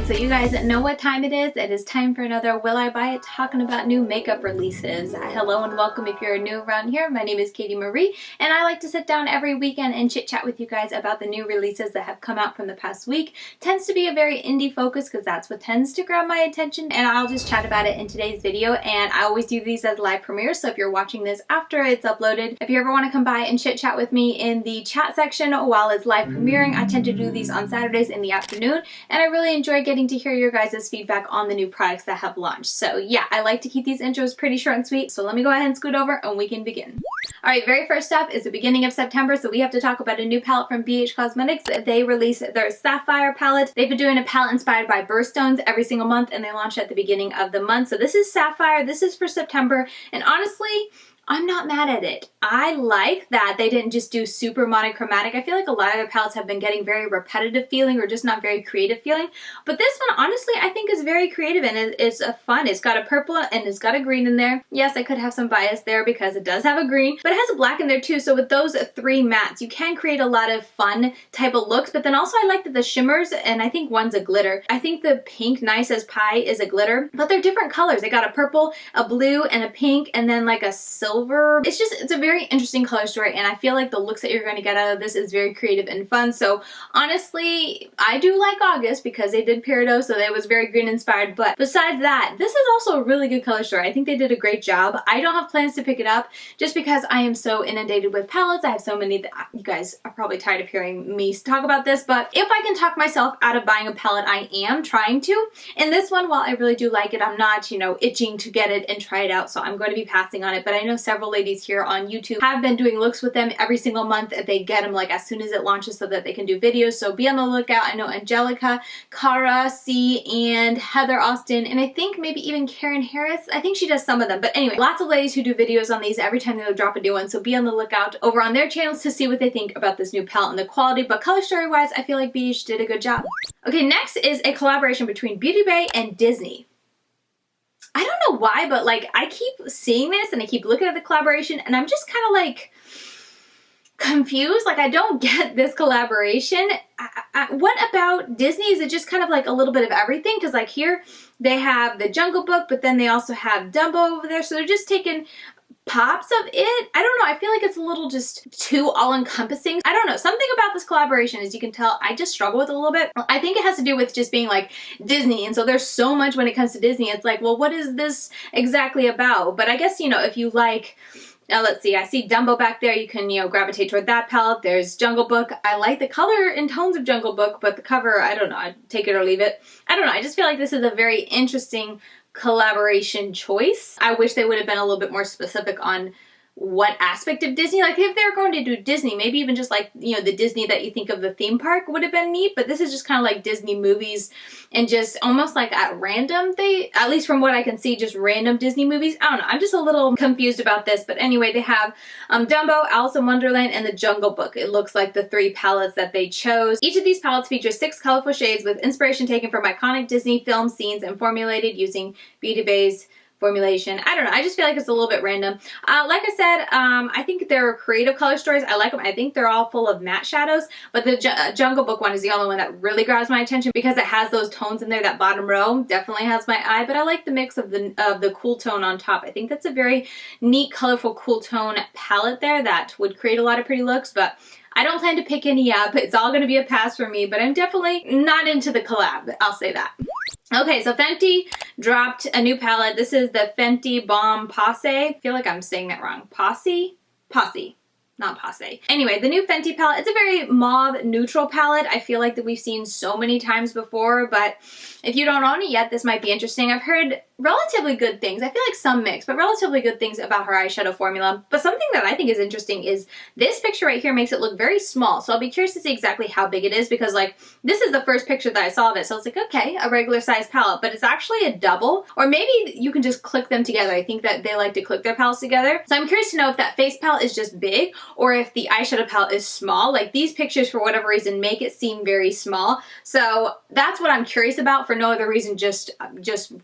Alright, so you guys know what time it is. It is time for another Will I Buy It talking about new makeup releases. Hello and welcome if you're new around here. My name is Katie Marie and I like to sit down every weekend and chit chat with you guys about the new releases that have come out from the past week. Tends to be a very indie focus because that's what tends to grab my attention, and I'll just chat about it in today's video. And I always do these as live premieres, so if you're watching this after it's uploaded, if you ever want to come by and chit chat with me in the chat section while it's live premiering, I tend to do these on Saturdays in the afternoon, and I really enjoy getting to hear your guys' feedback on the new products that have launched. So yeah, I like to keep these intros pretty short and sweet, so let me go ahead and scoot over and we can begin. Alright, very first up is the beginning of September, so we have to talk about a new palette from Cosmetics. They released their Sapphire palette. They've been doing a palette inspired by birthstones every single month, and they launched at the beginning of the month. So this is Sapphire, this is for September, and honestly, I'm not mad at it. I like that they didn't just do super monochromatic. I feel like a lot of their palettes have been getting very repetitive feeling or just not very creative feeling. But this one, honestly, I think is very creative and it's fun. It's got a purple and it's got a green in there. Yes, I could have some bias there because it does have a green, but it has a black in there too. So with those three mattes, you can create a lot of fun type of looks. But then also I like that the shimmers, and I think one's a glitter. I think the pink Nice as Pie is a glitter, but they're different colors. They got a purple, a blue, and a pink, and then like a silver. It's a very interesting color story, and I feel like the looks that you're going to get out of this is very creative and fun. So honestly, I do like August because they did Peridot, so it was very green inspired. But besides that, this is also a really good color story. I think they did a great job. I don't have plans to pick it up just because I am so inundated with palettes. I have so many that you guys are probably tired of hearing me talk about this, but if I can talk myself out of buying a palette, I am trying to. And this one, while I really do like it, I'm not, itching to get it and try it out, so I'm going to be passing on it. But I know several ladies here on YouTube have been doing looks with them every single month. They get them like as soon as it launches so that they can do videos, so be on the lookout. I know Angelica, Cara C, and Heather Austin, and I think maybe even Karen Harris. I think she does some of them, but anyway, lots of ladies who do videos on these every time they drop a new one, so be on the lookout over on their channels to see what they think about this new palette and the quality. But color story wise, I feel like Beige did a good job. Okay, next is a collaboration between Beauty Bay and Disney. I don't know why, but like I keep seeing this and I keep looking at the collaboration and I'm just kind of like confused. Like I don't get this collaboration. What about Disney? Is it just kind of like a little bit of everything? Because like here they have the Jungle Book, but then they also have Dumbo over there. So they're just taking pops of it. I don't know. I feel like it's a little just too all-encompassing. I don't know. Something about this collaboration, as you can tell, I just struggle with a little bit. I think it has to do with just being like Disney, and so there's so much when it comes to Disney. It's like, well, what is this exactly about? But I guess, if you like, now let's see, I see Dumbo back there. You can, gravitate toward that palette. There's Jungle Book. I like the color and tones of Jungle Book, but the cover, I don't know. I'd take it or leave it. I don't know. I just feel like this is a very interesting collaboration choice. I wish they would have been a little bit more specific on what aspect of Disney. Like if they were going to do Disney, maybe even just like, the Disney that you think of the theme park would have been neat, but this is just kind of like Disney movies and just almost like at random, at least from what I can see, just random Disney movies. I don't know. I'm just a little confused about this, but anyway, they have Dumbo, Alice in Wonderland, and the Jungle Book. It looks like the three palettes that they chose. Each of these palettes features 6 colorful shades with inspiration taken from iconic Disney film scenes and formulated using Beauty Bay's formulation. I don't know. I just feel like it's a little bit random. Like I said, I think they're creative color stories. I like them. I think they're all full of matte shadows, but the Jungle Book one is the only one that really grabs my attention because it has those tones in there. That bottom row definitely has my eye, but I like the mix of the cool tone on top. I think that's a very neat, colorful, cool tone palette there that would create a lot of pretty looks, but I don't plan to pick any up. It's all going to be a pass for me, but I'm definitely not into the collab. I'll say that. Okay, so Fenty dropped a new palette. This is the Fenty Bomb Posse. I feel like I'm saying that wrong. Posse? Posse. Not Posse. Anyway, the new Fenty palette, it's a very mauve neutral palette. I feel like that we've seen so many times before, but if you don't own it yet, this might be interesting. I've heard relatively good things. I feel like some mixed, but relatively good things about her eyeshadow formula. But something that I think is interesting is this picture right here makes it look very small. So I'll be curious to see exactly how big it is because like this is the first picture that I saw of it. So it's like, okay, a regular size palette, but it's actually a double, or maybe you can just click them together. I think that they like to click their palettes together. So I'm curious to know if that face palette is just big or if the eyeshadow palette is small. Like these pictures for whatever reason make it seem very small. So that's what I'm curious about for no other reason, just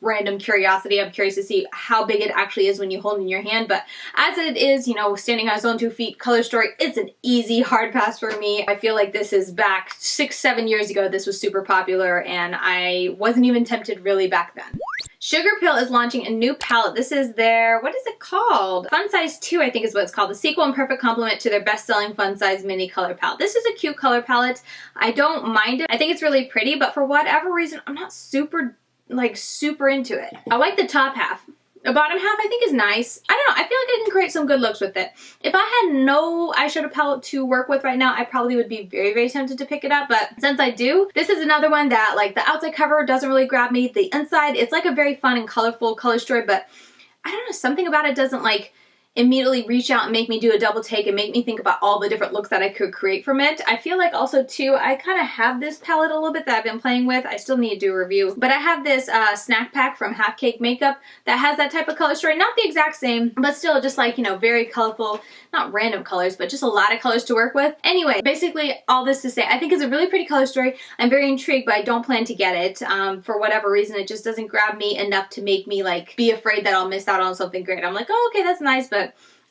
random curiosity. curiosity. I'm curious to see how big it actually is when you hold it in your hand, but as it is, you know, standing on its own 2 feet, Color Story, it's an easy hard pass for me. I feel like this is back 6-7 years ago. This was super popular and I wasn't even tempted really back then. Sugarpill is launching a new palette. This is their, what is it called? Fun Size 2, I think is what it's called. The sequel and perfect complement to their best-selling Fun Size mini color palette. This is a cute color palette. I don't mind it. I think it's really pretty, but for whatever reason, I'm not super into it. I like the top half. The bottom half I think is nice. I don't know, I feel like I can create some good looks with it. If I had no eyeshadow palette to work with right now, I probably would be very, very tempted to pick it up, but since I do, this is another one that like the outside cover doesn't really grab me. The inside, it's like a very fun and colorful color story, but I don't know, something about it doesn't like immediately reach out and make me do a double take and make me think about all the different looks that I could create from it. I feel like also too, I kind of have this palette a little bit that I've been playing with. I still need to do a review, but I have this snack pack from Half Cake Makeup that has that type of color story. Not the exact same, but still just like, you know, very colorful, not random colors, but just a lot of colors to work with. Anyway, basically all this to say, I think it's a really pretty color story. I'm very intrigued, but I don't plan to get it. For whatever reason, it just doesn't grab me enough to make me like be afraid that I'll miss out on something great. I'm like, oh, okay, that's nice, but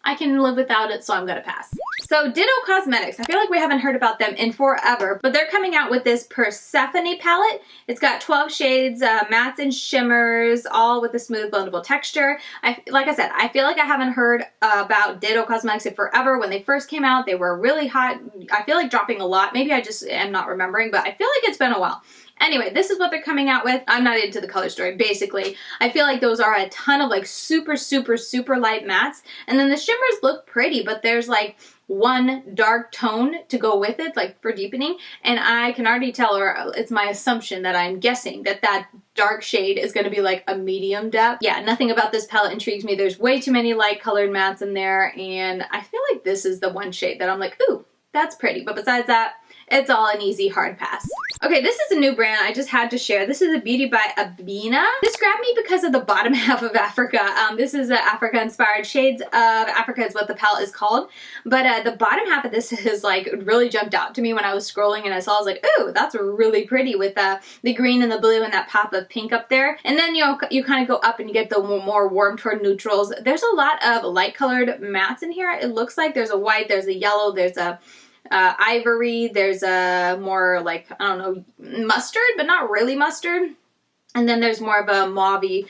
I can live without it, so I'm gonna pass. So Ditto Cosmetics, I feel like we haven't heard about them in forever, but they're coming out with this Persephone palette. It's got 12 shades, mattes and shimmers, all with a smooth blendable texture. Like I said, I feel like I haven't heard about Ditto Cosmetics in forever. When they first came out, they were really hot. I feel like dropping a lot. Maybe I just am not remembering, but I feel like it's been a while. Anyway, this is what they're coming out with. I'm not into the color story, basically. I feel like those are a ton of like super, super, super light mattes. And then the shimmers look pretty, but there's like one dark tone to go with it, like for deepening. And I can already tell, or it's my assumption that I'm guessing that that dark shade is going to be like a medium depth. Yeah, nothing about this palette intrigues me. There's way too many light colored mattes in there. And I feel like this is the one shade that I'm like, ooh, that's pretty. But besides that, it's all an easy hard pass. Okay, this is a new brand I just had to share. This is a Beauty by Ahena. This grabbed me because of the bottom half of Africa. This is Africa inspired. Shades of Africa is what the palette is called. But the bottom half of this is like really jumped out to me when I was scrolling and I saw, I was like, ooh, that's really pretty with the green and the blue and that pop of pink up there. And then you kind of go up and you get the more warm toward neutrals. There's a lot of light colored mattes in here. It looks like there's a white, there's a yellow, there's a ivory, there's a more like, I don't know, mustard, but not really mustard. And then there's more of a mauve-y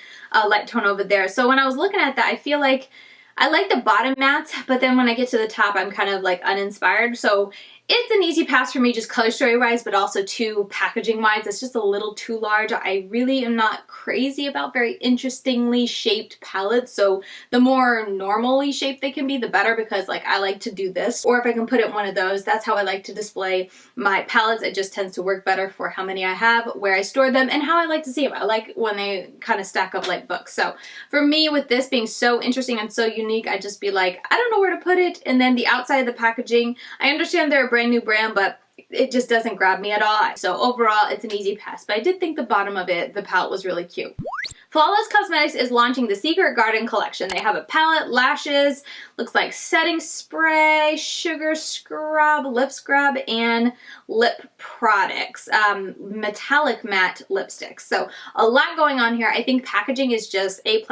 light tone over there. So when I was looking at that, I feel like I like the bottom mattes, but then when I get to the top, I'm kind of like uninspired. So it's an easy pass for me, just color story wise, but also too packaging wise. It's just a little too large. I really am not crazy about very interestingly shaped palettes. So the more normally shaped they can be, the better, because like I like to do this, or if I can put it in one of those, that's how I like to display my palettes. It just tends to work better for how many I have, where I store them, and how I like to see them. I like when they kind of stack up like books. So for me, with this being so interesting and so unique, I just be like, I don't know where to put it. And then the outside of the packaging, I understand they're a brand new brand, but it just doesn't grab me at all. So overall, it's an easy pass, but I did think the bottom of it, the palette, was really cute. Flawless Cosmetics is launching the Secret Garden collection. They have a palette, lashes, looks like setting spray, sugar scrub, lip scrub, and lip products, metallic matte lipsticks. So a lot going on here. I think packaging is just A++.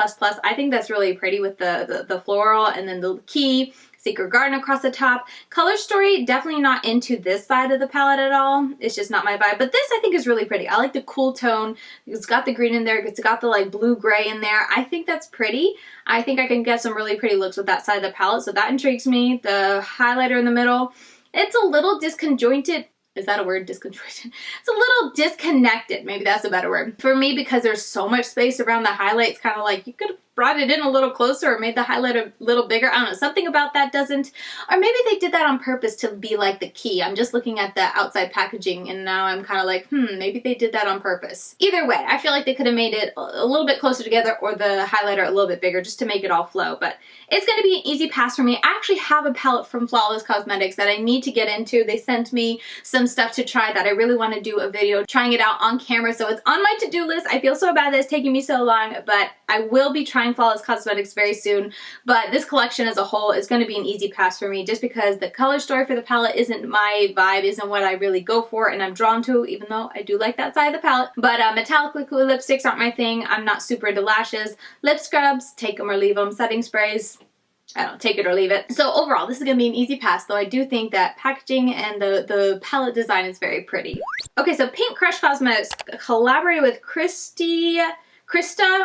I think that's really pretty with the floral and then the key. Secret Garden across the top. Color story, definitely not into this side of the palette at all. It's just not my vibe. But this I think is really pretty. I like the cool tone. It's got the green in there. It's got the like blue-gray in there. I think that's pretty. I think I can get some really pretty looks with that side of the palette. So that intrigues me. The highlighter in the middle, it's a little disconjointed. Is that a word? Disconjointed? It's a little disconnected. Maybe that's a better word. For me, because there's so much space around the highlight, it's kind of like you could have brought it in a little closer or made the highlight a little bigger. I don't know, something about that doesn't, or maybe they did that on purpose to be like the key. I'm just looking at the outside packaging and now I'm kind of like, maybe they did that on purpose. Either way, I feel like they could have made it a little bit closer together or the highlighter a little bit bigger just to make it all flow, but it's going to be an easy pass for me. I actually have a palette from Flawless Cosmetics that I need to get into. They sent me some stuff to try that I really want to do a video trying it out on camera, so it's on my to-do list. I feel so bad that it's taking me so long, but I will be trying trying Flawless Cosmetics very soon, but this collection as a whole is going to be an easy pass for me just because the color story for the palette isn't my vibe, isn't what I really go for and I'm drawn to, even though I do like that side of the palette. But metallic liquid lipsticks aren't my thing. I'm not super into lashes. Lip scrubs, take them or leave them. Setting sprays, I don't know, take it or leave it. So overall, this is going to be an easy pass, though I do think that packaging and the palette design is very pretty. Okay, so Pink Crush Cosmetics collaborated with Christa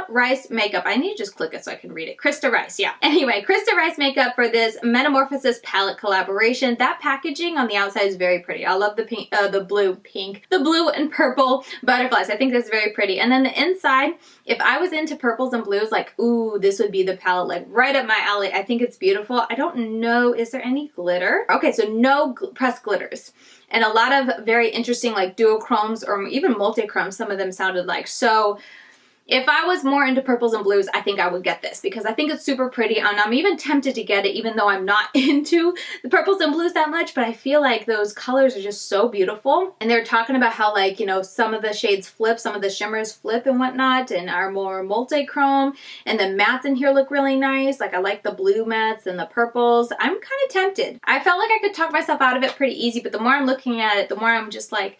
Rice makeup. I need to just click it so I can read it. Christa Rice, yeah. Anyway, Christa Rice makeup for this Metamorphosis palette collaboration. That packaging on the outside is very pretty. I love the pink, the blue and purple butterflies. I think that's very pretty. And then the inside, if I was into purples and blues, like, ooh, this would be the palette, like right up my alley. I think it's beautiful. I don't know, is there any glitter? Okay, so no pressed glitters. And a lot of very interesting like duochromes or even multichromes, some of them sounded like. So if I was more into purples and blues, I think I would get this because I think it's super pretty and I'm even tempted to get it even though I'm not into the purples and blues that much, but I feel like those colors are just so beautiful. And they're talking about how, like, you know, some of the shades flip, some of the shimmers flip and whatnot and are more multi-chrome, and the mattes in here look really nice. Like, I like the blue mattes and the purples. I'm kind of tempted. I felt like I could talk myself out of it pretty easy, but the more I'm looking at it, the more I'm just like,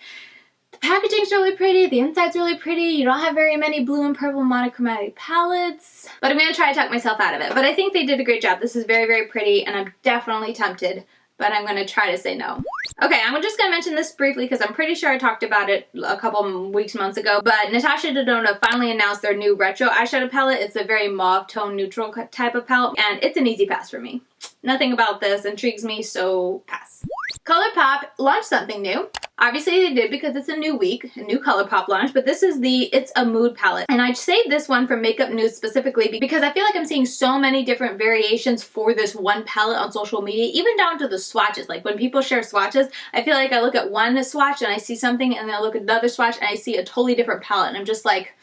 the packaging's really pretty, the inside's really pretty, you don't have very many blue and purple monochromatic palettes, but I'm going to try to talk myself out of it. But I think they did a great job. This is very, very pretty, and I'm definitely tempted, but I'm going to try to say no. Okay, I'm just going to mention this briefly because I'm pretty sure I talked about it a couple weeks, months ago, but Natasha Denona finally announced their new retro eyeshadow palette. It's a very mauve tone neutral type of palette, and it's an easy pass for me. Nothing about this intrigues me, so pass. Colourpop launched something new. Obviously they did because it's a new week, a new Colourpop launch, but this is the It's a Mood palette. And I saved this one for makeup news specifically because I feel like I'm seeing so many different variations for this one palette on social media, even down to the swatches. Like when people share swatches, I feel like I look at one swatch and I see something, and then I look at another swatch and I see a totally different palette, and I'm just like,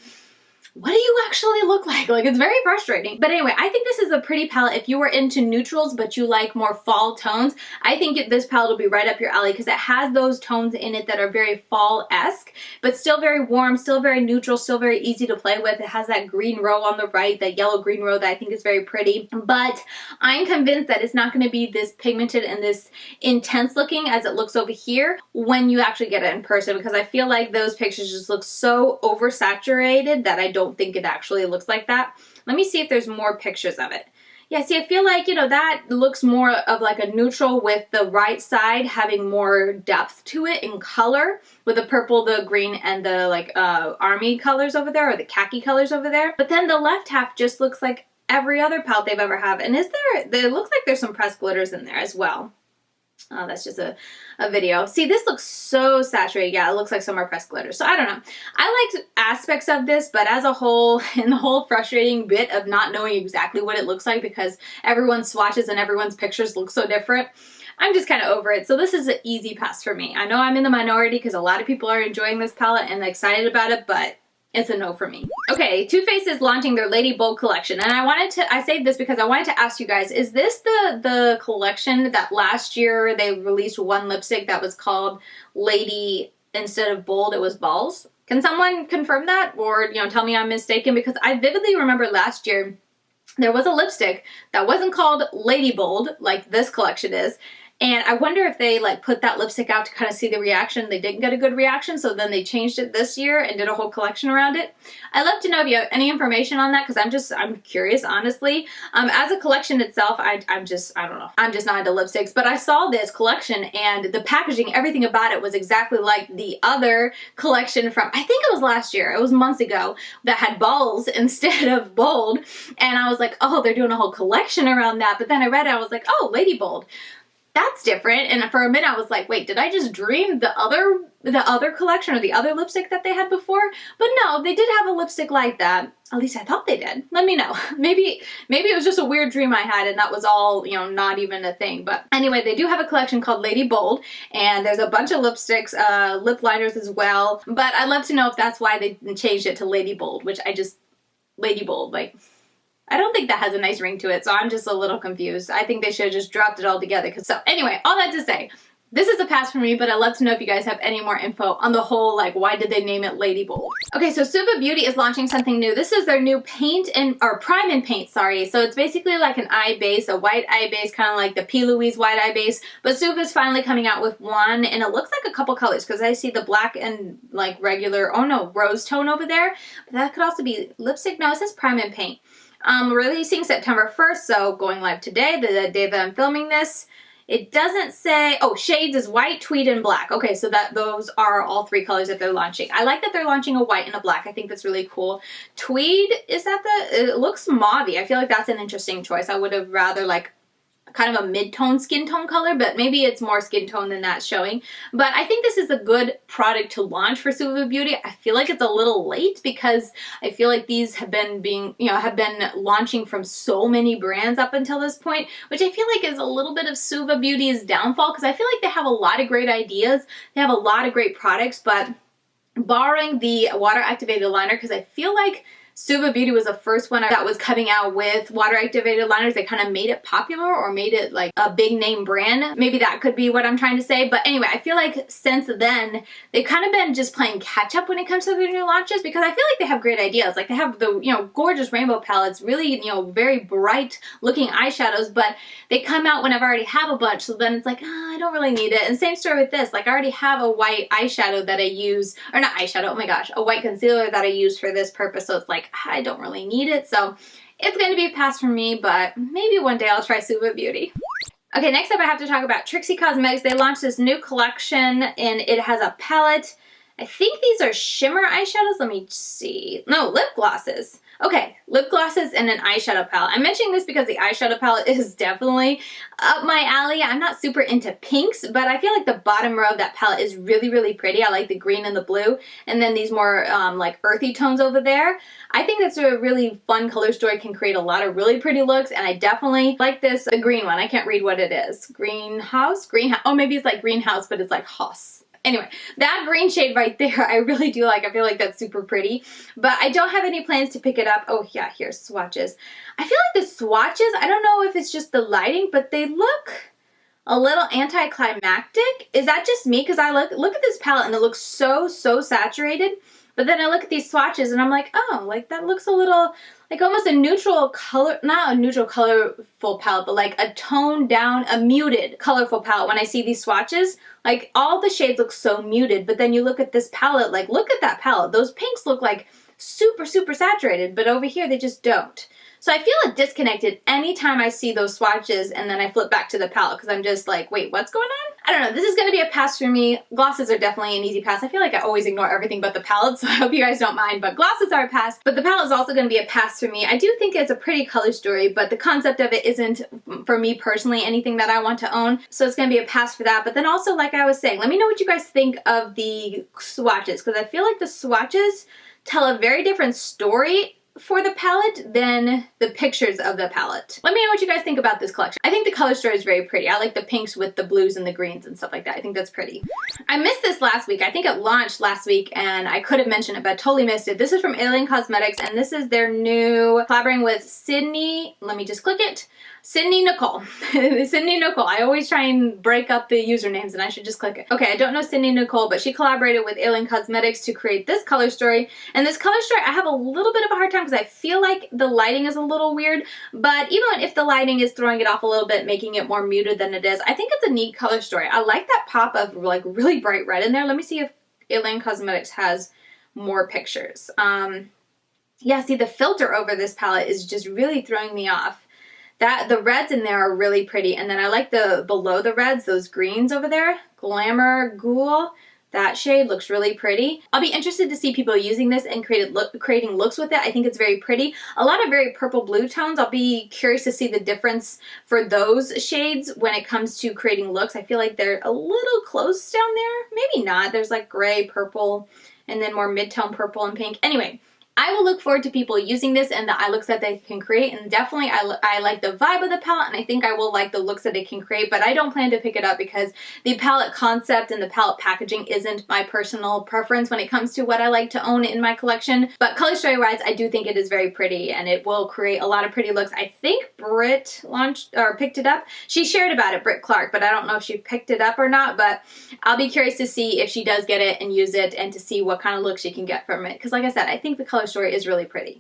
what do you actually look like? Like, it's very frustrating. But anyway, I think this is a pretty palette. If you were into neutrals but you like more fall tones, I think this palette will be right up your alley because it has those tones in it that are very fall-esque, but still very warm, still very neutral, still very easy to play with. It has that green row on the right, that yellow-green row that I think is very pretty. But I'm convinced that it's not going to be this pigmented and this intense looking as it looks over here when you actually get it in person, because I feel like those pictures just look so oversaturated that I don't think it actually looks like that. Let me see if there's more pictures of it. Yeah, see, I feel like, you know, that looks more of like a neutral with the right side having more depth to it in color with the purple, the green, and the like army colors over there, or the khaki colors over there. But then the left half just looks like every other palette they've ever had. And it looks like there's some pressed glitters in there as well. Oh, that's just a video. See, this looks so saturated. Yeah, it looks like some more pressed glitter. So I don't know. I liked aspects of this, but as a whole, and the whole frustrating bit of not knowing exactly what it looks like because everyone's swatches and everyone's pictures look so different, I'm just kind of over it. So this is an easy pass for me. I know I'm in the minority because a lot of people are enjoying this palette and excited about it, but it's a no for me. Okay, Too Faced is launching their Lady Bold collection, and I saved this because I wanted to ask you guys, is this the collection that last year they released one lipstick that was called Lady, instead of Bold, it was Balls? Can someone confirm that, or, you know, tell me I'm mistaken? Because I vividly remember last year there was a lipstick that wasn't called Lady Bold like this collection is. And I wonder if they like put that lipstick out to kind of see the reaction. They didn't get a good reaction, so then they changed it this year and did a whole collection around it. I'd love to know if you have any information on that because I'm curious, honestly. As a collection itself, I don't know. I'm just not into lipsticks, but I saw this collection and the packaging, everything about it was exactly like the other collection from, I think it was last year, it was months ago, that had balls instead of bold. And I was like, oh, they're doing a whole collection around that. But then I read it, I was like, oh, Lady Bold. That's different. And for a minute I was like, wait, did I just dream the other collection or the other lipstick that they had before? But no, they did have a lipstick like that. At least I thought they did. Let me know. Maybe it was just a weird dream I had and that was all, you know, not even a thing. But anyway, they do have a collection called Lady Bold, and there's a bunch of lipsticks, lip liners as well. But I'd love to know if that's why they changed it to Lady Bold, which Lady Bold, like, I don't think that has a nice ring to it, so I'm just a little confused. I think they should have just dropped it all together. So anyway, all that to say, This is a pass for me, but I'd love to know if you guys have any more info on the whole, like, why did they name it Lady Bold? Okay, so SUVA Beauty is launching something new. This is their new paint or prime and paint, sorry. So it's basically like an eye base, a white eye base, kind of like the P. Louise white eye base. But SUVA is finally coming out with one, and it looks like a couple colors because I see the black and like regular, oh no, rose tone over there. But that could also be lipstick. No, it says prime and paint. Releasing September 1st, so going live today, the day that I'm filming this. It doesn't say, oh, shades is white, tweed, and black. Okay, so those are all three colors that they're launching. I like that they're launching a white and a black. I think that's really cool. Tweed, is that it looks mauve-y. I feel like that's an interesting choice. I would have rather like kind of a mid-tone skin tone color, but maybe it's more skin tone than that's showing. But I think this is a good product to launch for SUVA Beauty. I feel like it's a little late because I feel like these have been launching from so many brands up until this point, which I feel like is a little bit of SUVA Beauty's downfall because I feel like they have a lot of great ideas. They have a lot of great products, but barring the water activated liner, because I feel like SUVA Beauty was the first one that was coming out with water activated liners. They kind of made it popular or made it like a big name brand. Maybe that could be what I'm trying to say. But anyway, I feel like since then, they've kind of been just playing catch up when it comes to their new launches because I feel like they have great ideas. Like they have the, gorgeous rainbow palettes, really, very bright looking eyeshadows, but they come out when I've already have a bunch. So then it's like, I don't really need it. And same story with this. Like I already have a white eyeshadow that I use, or not eyeshadow, oh my gosh, a white concealer that I use for this purpose. So it's like, I don't really need it, so it's going to be a pass for me, but maybe one day I'll try SUVA Beauty. Okay, next up I have to talk about Trixie Cosmetics. They launched this new collection, and it has a palette. I think these are shimmer eyeshadows. Let me see. No, lip glosses. Okay, lip glosses and an eyeshadow palette. I'm mentioning this because the eyeshadow palette is definitely up my alley. I'm not super into pinks, but I feel like the bottom row of that palette is really, really pretty. I like the green and the blue, and then these more like earthy tones over there. I think that's a really fun color story, can create a lot of really pretty looks, and I definitely like this, the green one. I can't read what it is. Greenhouse? Oh, maybe it's like greenhouse, but it's like house. Anyway, that green shade right there, I really do like. I feel like that's super pretty, but I don't have any plans to pick it up. Oh yeah, here's swatches. I feel like the swatches, I don't know if it's just the lighting, but they look a little anticlimactic. Is that just me? Because I look at this palette and it looks so saturated, but then I look at these swatches and I'm like, oh, like that looks a little like almost a neutral color, not a neutral colorful palette, but like a toned down, a muted colorful palette. When I see these swatches, like all the shades look so muted, but then you look at this palette, like look at that palette. Those pinks look like super saturated, but over here they just don't. So I feel disconnected anytime I see those swatches and then I flip back to the palette because I'm just like, wait, what's going on? I don't know. This is going to be a pass for me. Glosses are definitely an easy pass. I feel like I always ignore everything but the palette, so I hope you guys don't mind. But glosses are a pass. But the palette is also going to be a pass for me. I do think it's a pretty color story, but the concept of it isn't, for me personally, anything that I want to own. So it's going to be a pass for that. But then also, like I was saying, let me know what you guys think of the swatches, because I feel like the swatches tell a very different story for the palette than the pictures of the palette. Let me know what you guys think about this collection. I think the color story is very pretty. I like the pinks with the blues and the greens and stuff like that. I think that's pretty. I missed this last week. I think it launched last week and I could have mentioned it, but I totally missed it. This is from Alien Cosmetics and this is their new collaborating with Sydney. Let me just click it. Sydney Nicole. Sydney Nicole. I always try and break up the usernames and I should just click it. Okay, I don't know Sydney Nicole, but she collaborated with Alien Cosmetics to create this color story. And this color story, I have a little bit of a hard time because I feel like the lighting is a little weird, but even if the lighting is throwing it off a little bit, making it more muted than it is, I think it's a neat color story. I like that pop of like really bright red in there. Let me see if Alien Cosmetics has more pictures. Yeah, see the filter over this palette is just really throwing me off. The reds in there are really pretty, and then I like the below the reds, those greens over there. Glamour Ghoul, that shade looks really pretty. I'll be interested to see people using this and creating looks with it. I think it's very pretty. A lot of very purple blue tones. I'll be curious to see the difference for those shades when it comes to creating looks. I feel like they're a little close down there. Maybe not. There's like gray, purple, and then more mid-tone purple and pink. Anyway, I will look forward to people using this and the eye looks that they can create, and definitely I like the vibe of the palette, and I think I will like the looks that it can create, but I don't plan to pick it up because the palette concept and the palette packaging isn't my personal preference when it comes to what I like to own in my collection. But color story wise, I do think it is very pretty and it will create a lot of pretty looks. I think Britt launched or picked it up. She shared about it, Britt Clark, but I don't know if she picked it up or not, but I'll be curious to see if she does get it and use it and to see what kind of look she can get from it, because like I said, I think the color story is really pretty.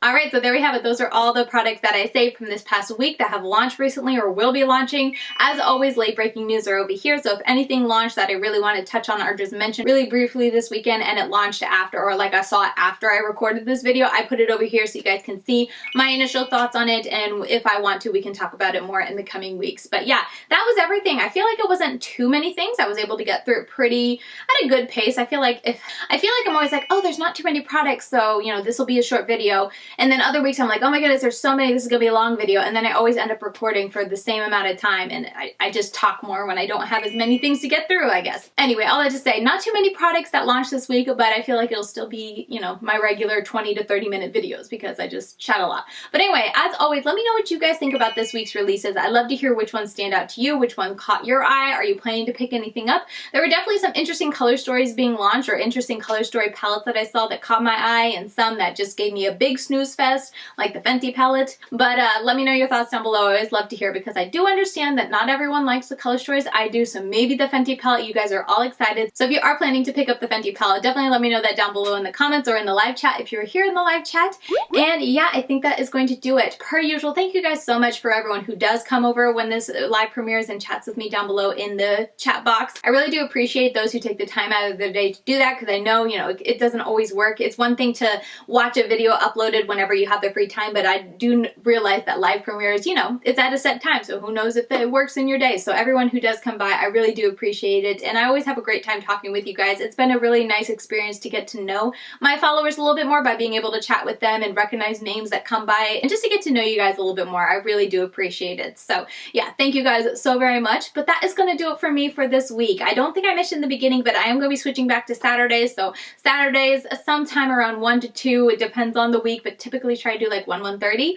Alright, so there we have it. Those are all the products that I saved from this past week that have launched recently or will be launching. As always, late breaking news are over here, so if anything launched that I really want to touch on or just mention really briefly this weekend and it launched after, or like I saw it after I recorded this video, I put it over here so you guys can see my initial thoughts on it, and if I want to, we can talk about it more in the coming weeks. But yeah, that was everything. I feel like it wasn't too many things. I was able to get through it pretty at a good pace. I feel like I'm always like, oh, there's not too many products, so you know, this will be a short video. And then other weeks I'm like, oh my goodness, there's so many, this is gonna be a long video. And then I always end up recording for the same amount of time, and I just talk more when I don't have as many things to get through, I guess. Anyway, all that to say, not too many products that launched this week, but I feel like it'll still be, you know, my regular 20 to 30 minute videos because I just chat a lot. But anyway, as always, let me know what you guys think about this week's releases. I'd love to hear which ones stand out to you, which one caught your eye. Are you planning to pick anything up? There were definitely some interesting color stories being launched or interesting color story palettes that I saw that caught my eye, and some that just gave me a big snooze fest, like the Fenty palette. But let me know your thoughts down below. I always love to hear, because I do understand that not everyone likes the color stories I do, so maybe the Fenty palette, you guys are all excited. So if you are planning to pick up the Fenty palette, definitely let me know that down below in the comments or in the live chat if you're here in the live chat. And yeah, I think that is going to do it. Per usual, thank you guys so much for everyone who does come over when this live premieres and chats with me down below in the chat box. I really do appreciate those who take the time out of their day to do that, because I know, you know, it doesn't always work. It's one thing to watch a video uploaded whenever you have the free time, but I do realize that live premieres, you know, it's at a set time, so who knows if it works in your day. So everyone who does come by, I really do appreciate it, and I always have a great time talking with you guys. It's been a really nice experience to get to know my followers a little bit more by being able to chat with them and recognize names that come by, and just to get to know you guys a little bit more. I really do appreciate it. So yeah, thank you guys so very much. But that is going to do it for me for this week. I don't think I mentioned in the beginning, but I am going to be switching back to Saturdays. So Saturdays sometime around 1 to 2, it depends on the week, but typically try to do like 1:30.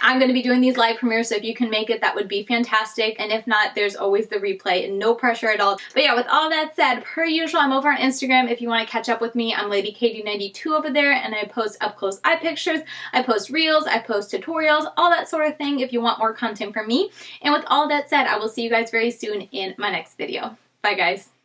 I'm going to be doing these live premieres, so if you can make it, that would be fantastic. And if not, there's always the replay, and no pressure at all. But yeah, with all that said, per usual, I'm over on Instagram if you want to catch up with me. I'm LadyKatie92 over there, and I post up close eye pictures, I post reels, I post tutorials, all that sort of thing if you want more content from me. And with all that said, I will see you guys very soon in my next video. Bye guys.